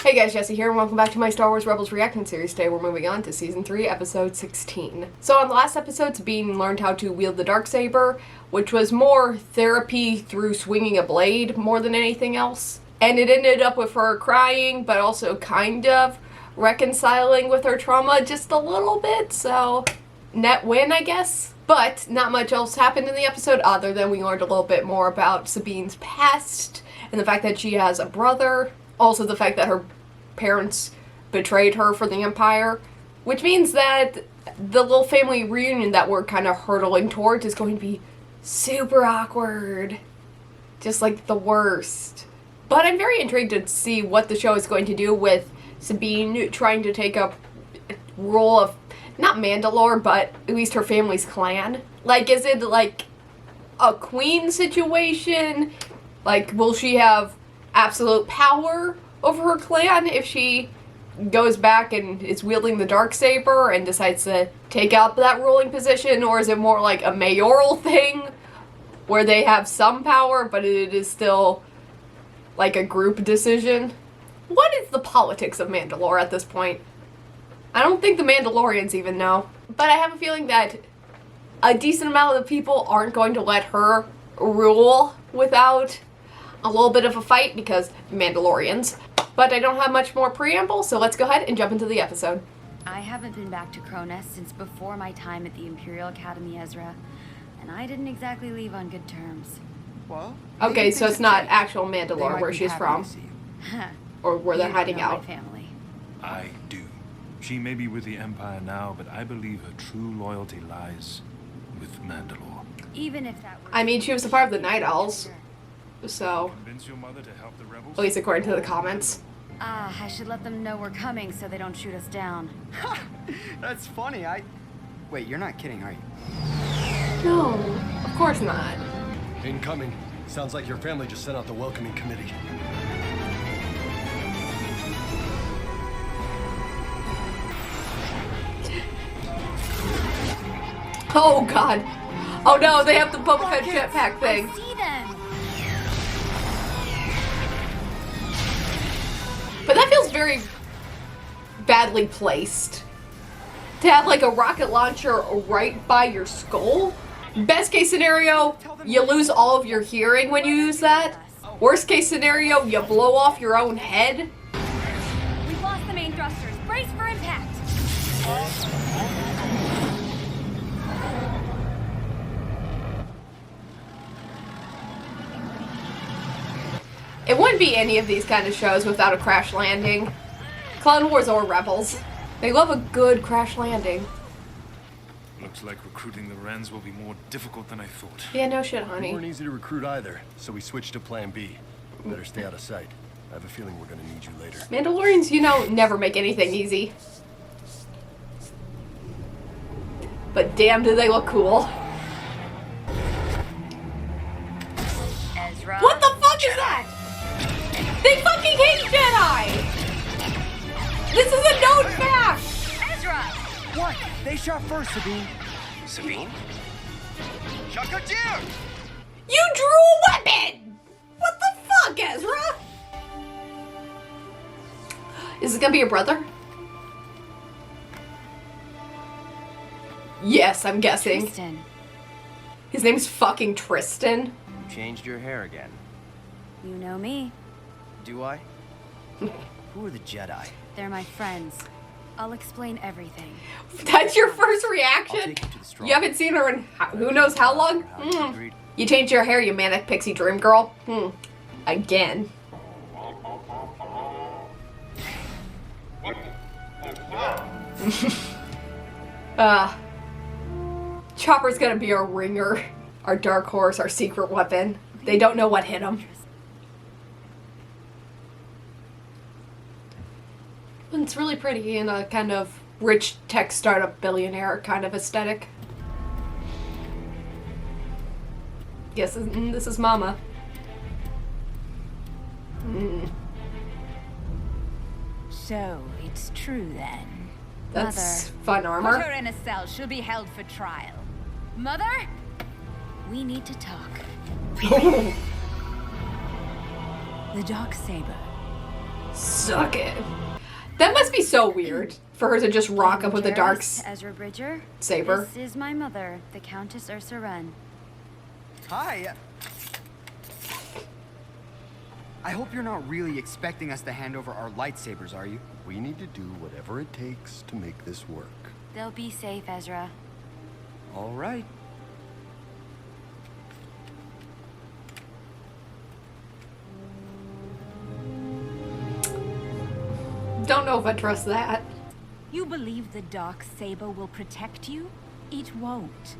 Hey guys, Jesse here, and welcome back to my Star Wars Rebels reaction series. Today we're moving on to Season 3, Episode 16. So on the last episode, Sabine learned how to wield the Darksaber, which was more therapy through swinging a blade more than anything else. And it ended up with her crying, but also kind of reconciling with her trauma just a little bit, so net win, I guess. But not much else happened in the episode other than we learned a little bit more about Sabine's past and the fact that she has a brother. Also the fact that her parents betrayed her for the Empire, which means that the little family reunion that we're kind of hurtling towards is going to be super awkward. Just like the worst. But I'm very intrigued to see what the show is going to do with Sabine trying to take up role of, not Mandalore, but at least her family's clan. Like, is it like a queen situation? Like, will she have absolute power over her clan if she goes back and is wielding the Darksaber and decides to take out that ruling position? Or is it more like a mayoral thing where they have some power but it is still like a group decision? What is the politics of Mandalore at this point? I don't think the Mandalorians even know. But I have a feeling that a decent amount of people aren't going to let her rule without a little bit of a fight because Mandalorians. But I don't have much more preamble, so let's go ahead and jump into the episode. I haven't been back to Cronus since before my time at the Imperial Academy, Ezra, and I didn't exactly leave on good terms. Well, okay, so it's not actual Mandalore where she's from, or where they're hiding out. My family. I do. She may be with the Empire now, but I believe her true loyalty lies with Mandalore. Even if that were, I mean, she was a part of the Night Owls, so Convince your mother to help the rebels? at least according to the comments. I should let them know we're coming so they don't shoot us down. that's funny. Wait, you're not kidding, are you? No, of course not. Incoming. Sounds like your family just sent out the welcoming committee. Oh god. Oh no, they have the Boba Fett jetpack thing. I see them. But that feels very badly placed. To have like a rocket launcher right by your skull. Best case scenario, you lose all of your hearing when you use that. Worst case scenario, you blow off your own head. We've lost the main thrusters. Brace for impact. It wouldn't be any of these kind of shows without a crash landing. Clone Wars or Rebels. They love a good crash landing. Looks like recruiting the Wrens will be more difficult than I thought. Yeah, no shit, We honey. weren't easy to recruit either, so we switched to Plan B. Better stay out of sight. I have a feeling we're gonna need you later. Mandalorians, you know, never make anything easy. But damn, do they look cool. Ezra. What the fuck is that? They fucking hate Jedi! This is a known fact! Ezra. What? They shot first, Sabine. Sabine? Shakadir! You drew a weapon! What the fuck, Ezra? Is it gonna be your brother? Yes, I'm guessing. Tristan. His name's fucking Tristan. You changed your hair again. You know me. Do I? Who are the Jedi? They're my friends. I'll explain everything. That's your first I'll reaction? take you to the strong. You haven't seen her in who knows how long? You changed your hair, you manic pixie dream girl? Again. Chopper's gonna be our ringer, our dark horse, our secret weapon. They don't know what hit him. It's really pretty in a kind of rich tech startup billionaire kind of aesthetic. Yes, this is Mama. So, it's true then. That's Mother, fun put armor. her in a cell. She'll be held for trial. Mother? We need to talk. The Darksaber. Suck it. That must be so weird for her to just rock up with a dark Ezra Bridger. saber. This is my mother, the Countess Ursa Wren. Hi. I hope you're not really expecting us to hand over our lightsabers, are you? We need to do whatever it takes to make this work. They'll be safe, Ezra. All right. Don't know if I trust that. You believe the dark saber will protect you? It won't.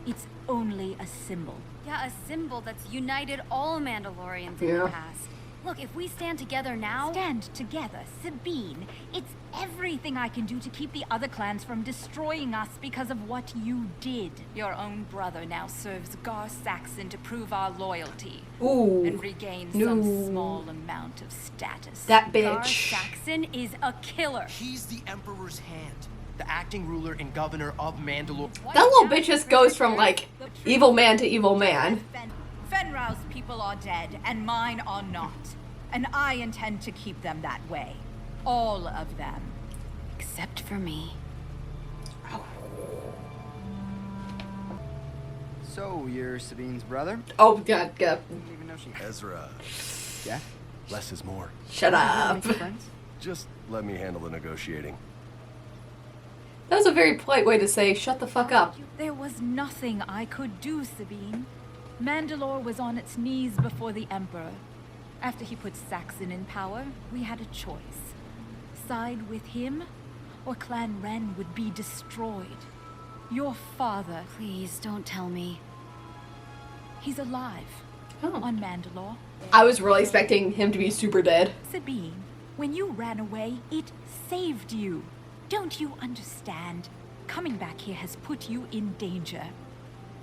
It's only a symbol. Yeah, a symbol that's united all Mandalorians in Yeah. the past. Look, if we stand together now... Stand together, Sabine. It's everything I can do to keep the other clans from destroying us because of what you did. Your own brother now serves Gar Saxon to prove our loyalty. Ooh. And regain No. some small amount of status. That Gar bitch. Saxon is a killer. He's the Emperor's hand, the acting ruler and governor of Mandalore. That little bitch just goes from, like, evil man to evil man. Fenrau's people are dead, and mine are not. And I intend to keep them that way. All of them. Except for me. So, you're Sabine's brother? Oh, God, God. Didn't even know she... Ezra, Yeah? less is more. Shut up. Make friends? Just let me handle the negotiating. That was a very polite way to say, shut the fuck up. There was nothing I could do, Sabine. Mandalore was on its knees before the Emperor. After he put Saxon in power, we had a choice. Side with him, or Clan Wren would be destroyed. Your father, Please, don't tell me. he's alive. Oh. On Mandalore. I was really expecting him to be super dead. Sabine, when you ran away, it saved you. Don't you understand? Coming back here has put you in danger.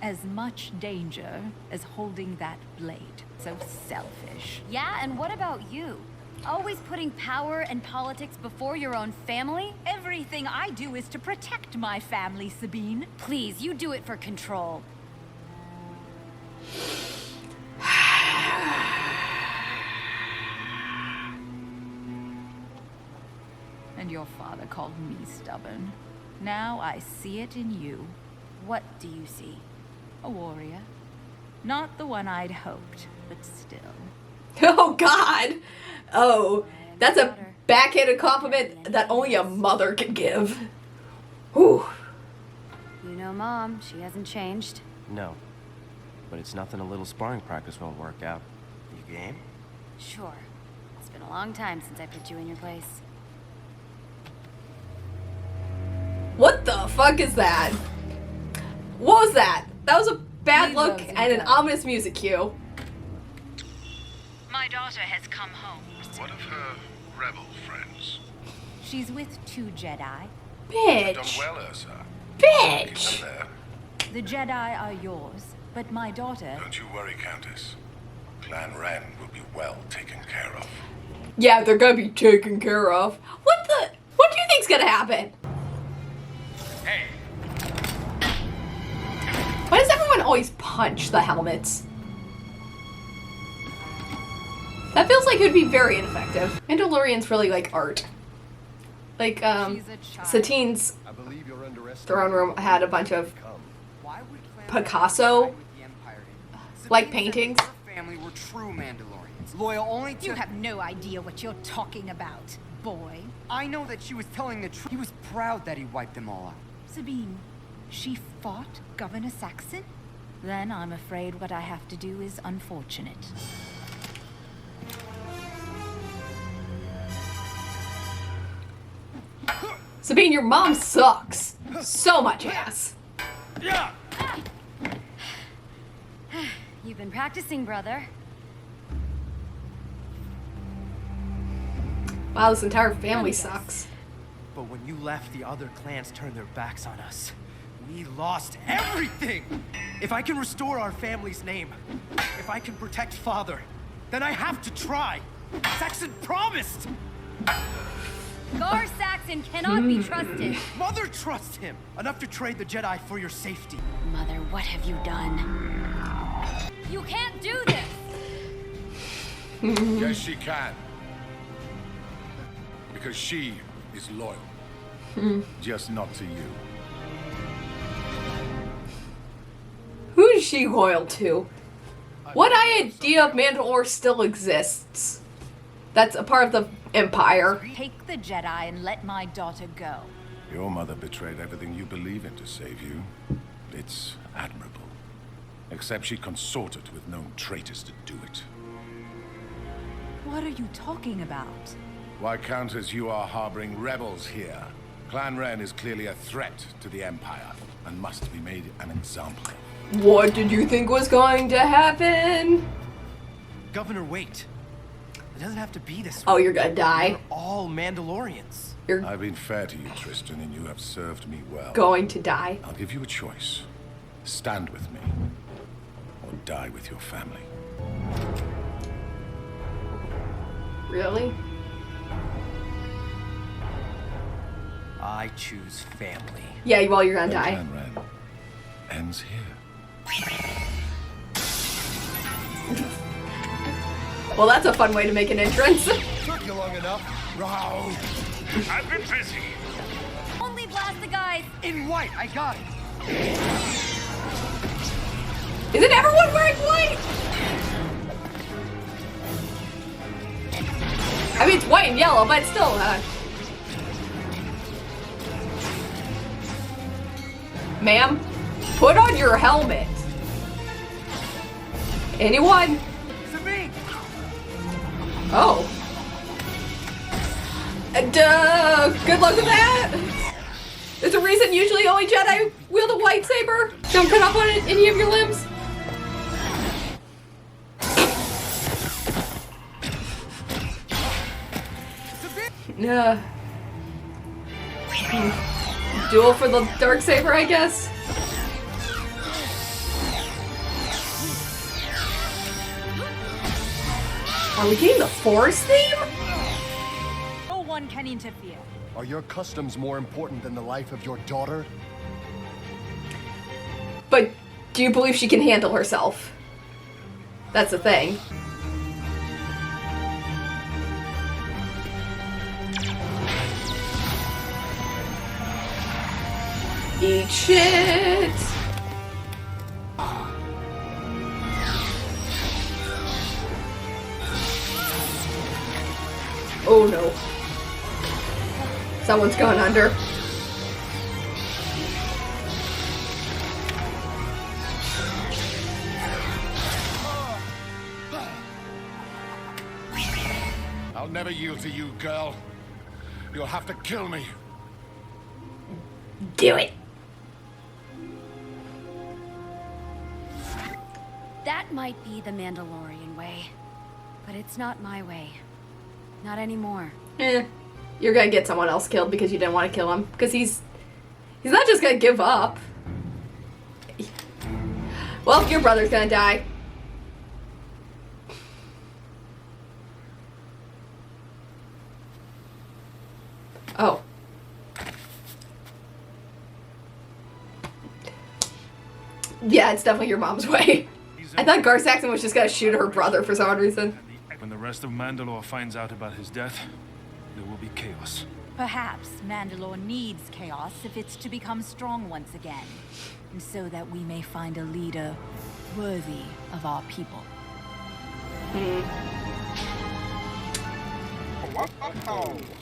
As much danger as holding that blade. So selfish. Yeah, and what about you? Always putting power and politics before your own family? Everything I do is to protect my family, Sabine. Please, you do it for control. And your father called me stubborn. Now I see it in you. What do you see? A warrior. Not the one I'd hoped, but still. Oh, God. Oh, that's a backhanded compliment that only a mother can give. Whew. You know Mom, she hasn't changed. No. But it's nothing a little sparring practice won't work out. You game? Sure. It's been a long time since I put you in your place. What the fuck is that? What was that? That was a bad Leave look those and an go. ominous music cue. My daughter has come home. What of her rebel friends? She's with 2 Jedi. Done Bitch. well, Ursa. Bitch. Keep them there. The Jedi are yours, but my daughter... Don't you worry, Countess. Clan Wren will be well taken care of. Yeah, they're gonna be taken care of. What do you think's gonna happen? Hey! Why does everyone always punch the helmets? That feels like it would be very ineffective. Mandalorians really like art. Like, She's a child. Satine's I believe you're underestimating throne room had a bunch of Come. Why would Clan Picasso, Wren side with the Empire? like Sabine said paintings. that your family were true Mandalorians, loyal only to... You have no idea what you're talking about, boy. I know that she was telling the truth. He was proud that he wiped them all out. Sabine, she fought Governor Saxon? Then I'm afraid what I have to do is unfortunate. Sabine, your mom sucks. So much ass. Yeah! You've been practicing, brother. Wow, this entire family sucks. But when you left, the other clans turned their backs on us. We lost everything! If I can restore our family's name, if I can protect Father, then I have to try! Saxon promised! Gar Saxon cannot be trusted. Mother trusts him! Enough to trade the Jedi for your safety. Mother, what have you done? You can't do this! Yes, she can. because she is loyal. Just not to you. Who is she loyal to? What idea of Mandalore still exists? That's a part of the Empire. Take the Jedi and let my daughter go. Your mother betrayed everything you believe in to save you. It's admirable. Except she consorted with known traitors to do it. What are you talking about? Why, Countess, you are harboring rebels here. Clan Ren is clearly a threat to the Empire and must be made an example of. What did you think was going to happen? Governor, wait. It doesn't have to be this way. Oh, you're gonna die. We're all Mandalorians. You're I've been fair to you, Tristan, and you have served me well. going to die. I'll give you a choice. Stand with me, or die with your family. Really? I choose family. Yeah, well, you're gonna Then die. Clan Ren ends here. Well, that's a fun way to make an entrance. Took you long enough. Row. I've been busy. Only blast the guys. In white, I got it. Isn't everyone wearing white? I mean, it's white and yellow, but still, Ma'am, put on your helmet. Anyone? Sabine! Oh. Good luck with that. There's a reason usually only Jedi wield a lightsaber. Don't cut off on any of your limbs. Duel for the Darksaber, I guess. Are we getting the Force theme? No one can interfere. Are your customs more important than the life of your daughter? But do you believe she can handle herself? That's the thing. Eat shit. Oh no. Someone's going under. I'll never yield to you, girl. You'll have to kill me. Do it. That might be the Mandalorian way, but it's not my way. Not anymore. You're gonna get someone else killed because you didn't want to kill him. Because he's not just gonna give up. Well, your brother's gonna die. Oh. Yeah, it's definitely your mom's way. I thought Gar Saxon was just gonna shoot her brother for some odd reason. When the rest of Mandalore finds out about his death, there will be chaos. Perhaps Mandalore needs chaos if it's to become strong once again, and so that we may find a leader worthy of our people.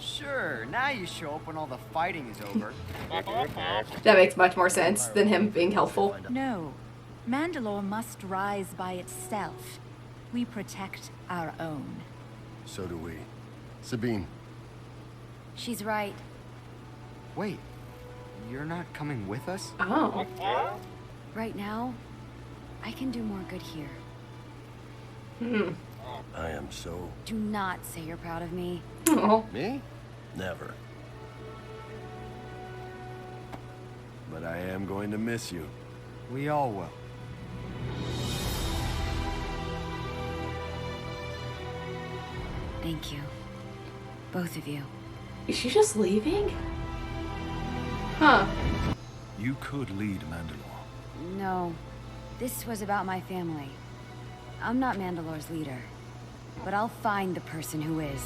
Sure, now you show up when all the fighting is over. That makes much more sense than him being helpful. No, Mandalore must rise by itself. We protect our own. So do we. Sabine, She's right. Wait, you're not coming with us? Oh. Right now, I can do more good here. I am so... Do not say you're proud of me. Oh. Me? Never. But I am going to miss you. We all will. Thank you. Both of you. Is she just leaving? Huh. You could lead Mandalore. No. This was about my family. I'm not Mandalore's leader. But I'll find the person who is.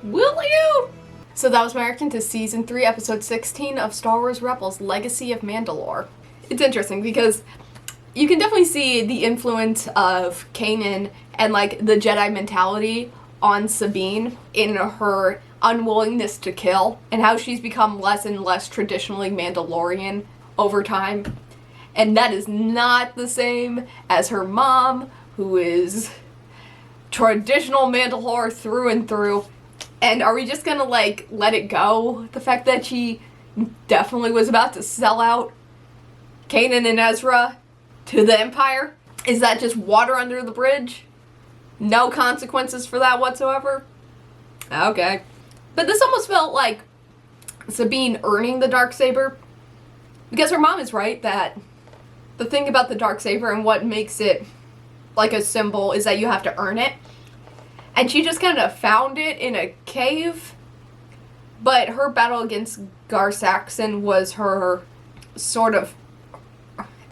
Will you? So that was my reaction to Season 3, Episode 16 of Star Wars Rebels, Legacy of Mandalore. It's interesting because you can definitely see the influence of Kanan and, like, the Jedi mentality on Sabine in her unwillingness to kill, and how she's become less and less traditionally Mandalorian over time. And that is not the same as her mom, who is traditional Mandalore through and through. And are we just gonna, like, let it go? The fact that she definitely was about to sell out Kanan and Ezra to the Empire? Is that just water under the bridge? No consequences for that whatsoever? Okay. But this almost felt like Sabine earning the Darksaber. Because her mom is right that the thing about the Darksaber and what makes it like a symbol is that you have to earn it. And she just kind of found it in a cave. But her battle against Gar Saxon was her sort of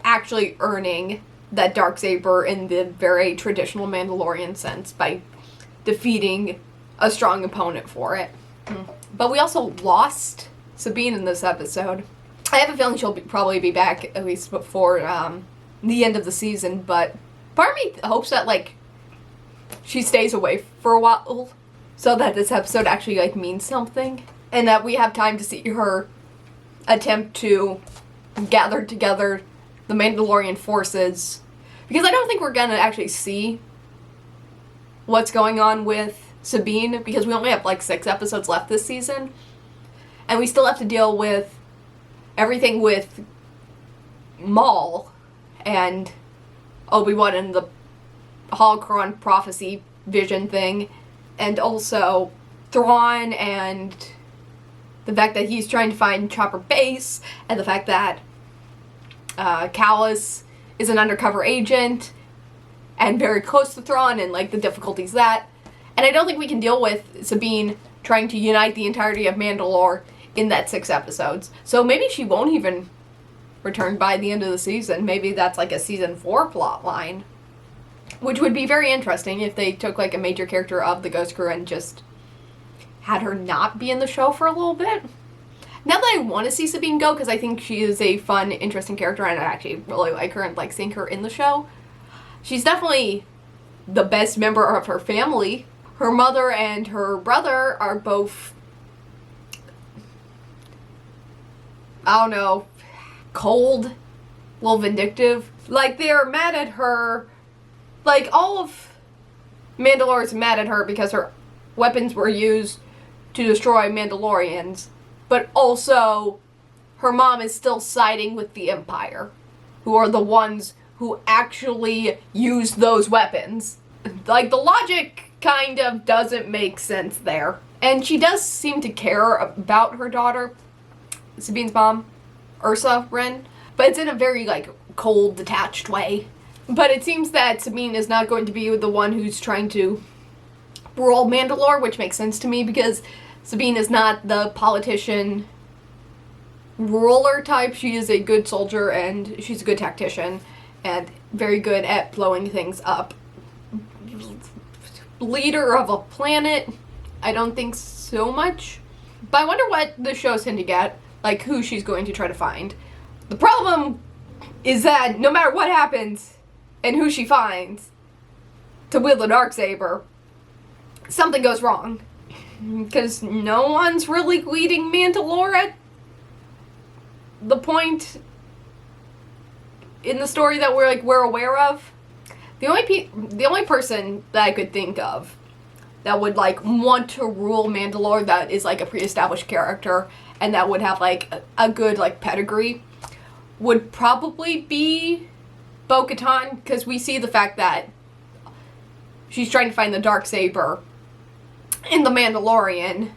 actually earning that Darksaber in the very traditional Mandalorian sense by defeating a strong opponent for it. But we also lost Sabine in this episode. I have a feeling she'll probably be back at least before the end of the season, but part of me hopes that, like, she stays away for a while so that this episode actually, like, means something, and that we have time to see her attempt to gather together the Mandalorian forces, because I don't think we're gonna actually see what's going on with Sabine, because we only have like 6 episodes left this season, and we still have to deal with everything with Maul and Obi-Wan and the Holocron prophecy vision thing, and also Thrawn and the fact that he's trying to find Chopper Base, and the fact that Callus is an undercover agent and very close to Thrawn, and like the difficulties that. And I don't think we can deal with Sabine trying to unite the entirety of Mandalore in that 6 episodes. So maybe she won't even return by the end of the season. Maybe that's like a season 4 plot line, which would be very interesting if they took like a major character of the Ghost Crew and just had her not be in the show for a little bit. Now that I want to see Sabine go, because I think she is a fun, interesting character, and I actually really like her and like seeing her in the show. She's definitely the best member of her family. Her mother and her brother are both, I don't know, cold, a little vindictive. Like, they're mad at her. Like, all of Mandalore is mad at her because her weapons were used to destroy Mandalorians. But also, her mom is still siding with the Empire, who are the ones who actually use those weapons. Like, the logic kind of doesn't make sense there. And she does seem to care about her daughter, Sabine's mom, Ursa Wren, but it's in a very, like, cold, detached way. But it seems that Sabine is not going to be the one who's trying to rule Mandalore, which makes sense to me, because Sabine is not the politician ruler type. She is a good soldier, and she's a good tactician, and very good at blowing things up. Leader of a planet, I don't think so much. But I wonder what the show's hinting at, like who she's going to try to find. The problem is that no matter what happens and who she finds to wield the Darksaber, something goes wrong. Because no one's really leading Mandalore at the point in the story that we're aware of. The only person that I could think of that would like want to rule Mandalore that is like a pre-established character and that would have like a good like pedigree would probably be Bo-Katan, because we see the fact that she's trying to find the Darksaber in the Mandalorian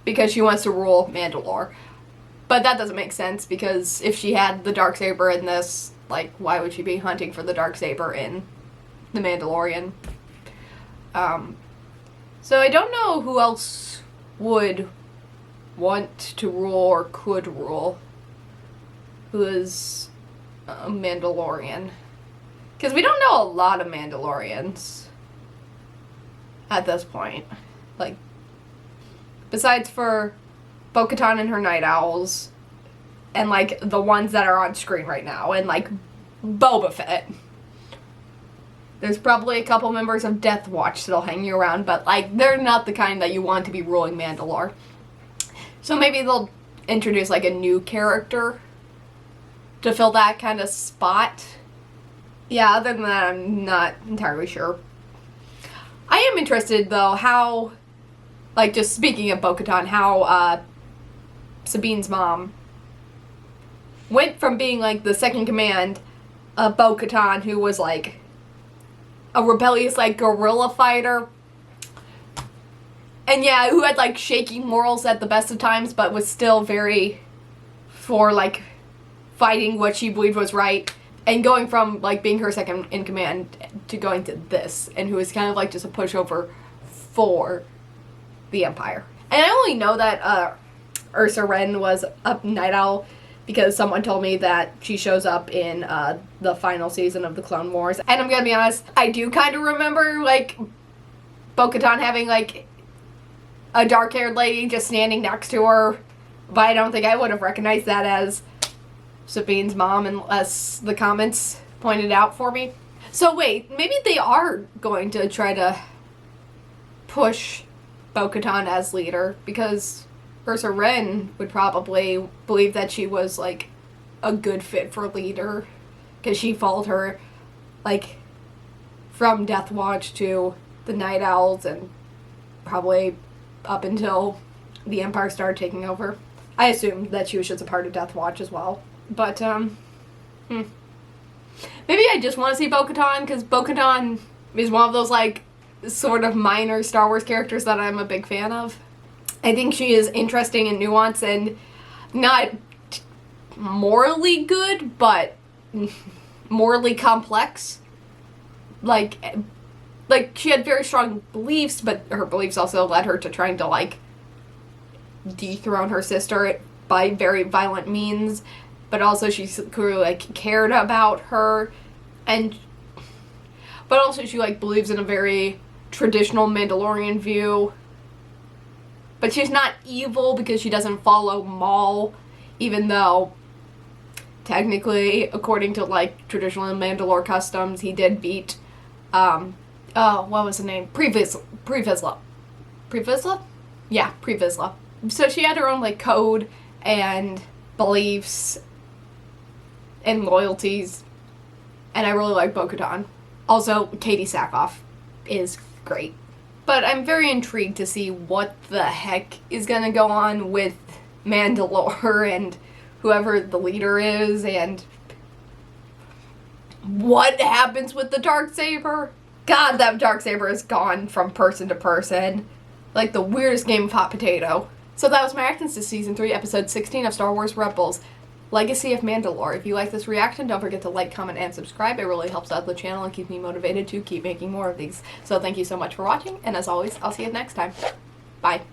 because she wants to rule Mandalore. But that doesn't make sense, because if she had the Darksaber in this, like, why would she be hunting for the Darksaber in the Mandalorian? So I don't know who else would want to rule or could rule who is a Mandalorian. Because we don't know a lot of Mandalorians. at this point. Like, besides for Bo-Katan and her Night Owls, and, like, the ones that are on screen right now, and, like, Boba Fett. There's probably a couple members of Death Watch still hanging around, but, like, they're not the kind that you want to be ruling Mandalore. So maybe they'll introduce, like, a new character to fill that kind of spot. Yeah, other than that, I'm not entirely sure. I am interested, though, how, like, just speaking of Bo-Katan, how, Sabine's mom went from being, like, the second command of Bo-Katan, who was, like, a rebellious, like, guerrilla fighter. And yeah, who had, like, shaky morals at the best of times, but was still very for, like, fighting what she believed was right. And going from, like, being her second in command to going to this. And who was kind of, like, just a pushover for the Empire. And I only know that, Ursa Wren was a Night Owl because someone told me that she shows up in the final season of the Clone Wars. And I'm gonna be honest, I do kind of remember, like, Bo-Katan having, like, a dark-haired lady just standing next to her, but I don't think I would have recognized that as Sabine's mom unless the comments pointed out for me. So wait, maybe they are going to try to push Bo-Katan as leader, because Ursa Wren would probably believe that she was, like, a good fit for leader, because she followed her, like, from Death Watch to the Night Owls, and probably up until the Empire started taking over. I assumed that she was just a part of Death Watch as well. But, maybe I just want to see Bo-Katan, because Bo-Katan is one of those, like, sort of minor Star Wars characters that I'm a big fan of. I think she is interesting and nuanced and not morally good, but morally complex. Like she had very strong beliefs, but her beliefs also led her to trying to, like, dethrone her sister by very violent means. But also she clearly, like, cared about her, but also she, like, believes in a very traditional Mandalorian view. But she's not evil because she doesn't follow Maul, even though technically, according to, like, traditional Mandalore customs, he did beat, what was the name? Pre Vizsla. Yeah, Pre Vizsla. So she had her own, like, code and beliefs and loyalties, and I really like Bo-Katan. Also, Katie Sackhoff is great. But I'm very intrigued to see what the heck is going to go on with Mandalore and whoever the leader is, and what happens with the Darksaber. God, that Darksaber is gone from person to person. Like the weirdest game of hot potato. So that was my reactions to Season 3, Episode 16 of Star Wars Rebels, Legacy of Mandalore. If you like this reaction, don't forget to like, comment, and subscribe. It really helps out the channel and keeps me motivated to keep making more of these. So thank you so much for watching, and as always, I'll see you next time. Bye.